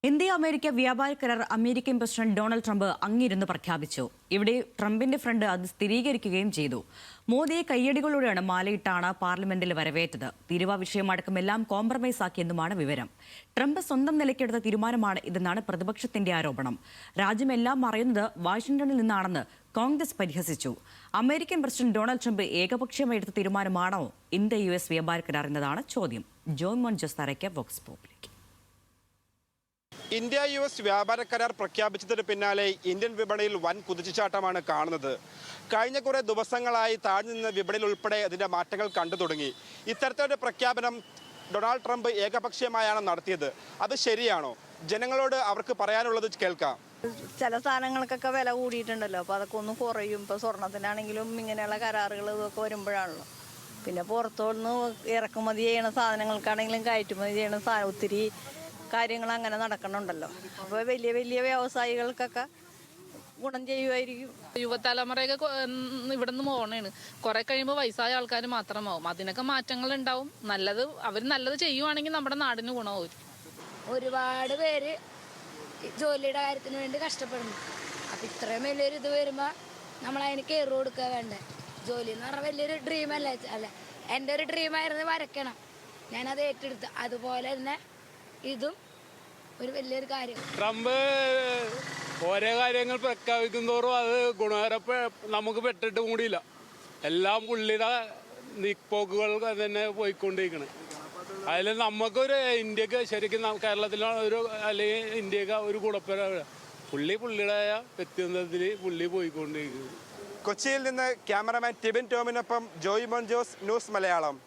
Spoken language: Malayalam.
ഇന്ത്യ അമേരിക്ക വ്യാപാര കരാർ അമേരിക്കൻ പ്രസിഡന്റ് ഡൊണാൾഡ് ട്രംപ് അങ്ങിരുന്ന് പ്രഖ്യാപിച്ചു. ഇവിടെ ട്രംപിന്റെ ഫ്രണ്ട് അത് സ്ഥിരീകരിക്കുകയും ചെയ്തു. മോദിയെ കയ്യടികളോടെയാണ് മാലയിട്ടാണ് പാർലമെന്റിൽ വരവേറ്റത്. തീരുവ വിഷയമടക്കം എല്ലാം കോംപ്രമൈസ് ആക്കിയെന്നുമാണ് വിവരം. ട്രംപ് സ്വന്തം നിലയ്ക്കെടുത്ത തീരുമാനമാണ് ഇതെന്നാണ് പ്രതിപക്ഷത്തിന്റെ ആരോപണം. രാജ്യമെല്ലാം അറിയുന്നത് വാഷിംഗ്ടണിൽ നിന്നാണെന്ന് കോൺഗ്രസ് പരിഹസിച്ചു. അമേരിക്കൻ പ്രസിഡന്റ് ഡൊണാൾഡ് ട്രംപ് ഏകപക്ഷീയമായി എടുത്ത തീരുമാനമാണോ ഇന്ത്യ-US വ്യാപാര കരാർ എന്നതാണ് ചോദ്യം. ജോൺ മോൻജോസ് തറയ്ക്ക് വോക്സ് പോപ്പുലർ. ഇന്ത്യ-US വ്യാപാര കരാർ പ്രഖ്യാപിച്ചതിന് പിന്നാലെ ഇന്ത്യൻ വിപണിയിൽ വൻ കുതിച്ചുചാട്ടമാണ് കാണുന്നത്. കഴിഞ്ഞ കുറേ ദിവസങ്ങളായി താഴ്ന്നു നിന്ന വിപണിയിൽ ഉൾപ്പെടെ അതിൻ്റെ മാറ്റങ്ങൾ കണ്ടു തുടങ്ങി. ഇത്തരത്തിലൊരു പ്രഖ്യാപനം ഡൊണാൾഡ് ട്രംപ് ഏകപക്ഷീയമായാണ് നടത്തിയത്. അത് ശരിയാണോ? ജനങ്ങളോട് അവർക്ക് പറയാനുള്ളത് കേൾക്കാം. ചില സാധനങ്ങൾക്കൊക്കെ വില കൂടിയിട്ടുണ്ടല്ലോ, അപ്പോൾ അതൊക്കെ ഒന്ന് കുറയും. ഇപ്പോൾ സ്വർണത്തിനാണെങ്കിലും ഇങ്ങനെയുള്ള കരാറുകൾ ഇതൊക്കെ വരുമ്പോഴാണല്ലോ. പിന്നെ പുറത്തുനിന്ന് ഇറക്കുമതി ചെയ്യണ സാധനങ്ങൾക്കാണെങ്കിലും കയറ്റുമതി ചെയ്യണ സാധനം ഒത്തിരി കാര്യങ്ങൾ അങ്ങനെ നടക്കണുണ്ടല്ലോ. അപ്പോൾ വലിയ വലിയ വ്യവസായികൾക്കൊക്കെ ഗുണം ചെയ്യുമായിരിക്കും. യുവതലമുറയൊക്കെ ഇവിടെ നിന്ന് പോകണേണ്. കുറെ കഴിയുമ്പോൾ വയസ്സായ ആൾക്കാർ മാത്രമാവും. അതിനൊക്കെ മാറ്റങ്ങൾ ഉണ്ടാവും. അവർ നല്ലത് ചെയ്യുവാണെങ്കിൽ നമ്മുടെ നാടിന് ഗുണമാവും. ഒരുപാട് പേര് ജോലിയുടെ കാര്യത്തിന് വേണ്ടി കഷ്ടപ്പെടുന്നു. അപ്പം ഇത്രയും വലിയൊരു ഇത് വരുമ്പോൾ നമ്മളതിന് കെയർ കൊടുക്കുക വേണ്ടേ. ജോലി എന്ന് പറഞ്ഞാൽ വലിയൊരു ഡ്രീമല്ല. എൻ്റെ ഒരു ഡ്രീമായിരുന്നു വരയ്ക്കണം. ഞാനത് ഏറ്റെടുത്ത്. അതുപോലെ തന്നെ ഇതും ഒരു വലിയൊരു കാര്യം. ട്രംപ് ഓരോ കാര്യങ്ങൾ പ്രഖ്യാപിക്കും തോറും അത് ഗുണകരം നമുക്ക് പെട്ടിട്ട് കൂടിയില്ല. എല്ലാം പുള്ളിയുടെ നീക്കുപോക്കുകൾ തന്നെ പോയിക്കൊണ്ടിരിക്കണം. അതിൽ നമുക്കൊരു ഇന്ത്യക്ക് ശരിക്കും കേരളത്തിലാണ് ഒരു അല്ലെങ്കിൽ ഇന്ത്യക്ക് ഒരു ഗുണപ്പര പുള്ളിയുടെ വ്യക്തിത്വത്തിൽ പുള്ളി പോയിക്കൊണ്ടിരിക്കുന്നത്. കൊച്ചിയിൽ നിന്ന് ക്യാമറമാൻ ടിബിൻ ടോമിനൊപ്പം ജോയ് മോൻജോസ്, ന്യൂസ് മലയാളം.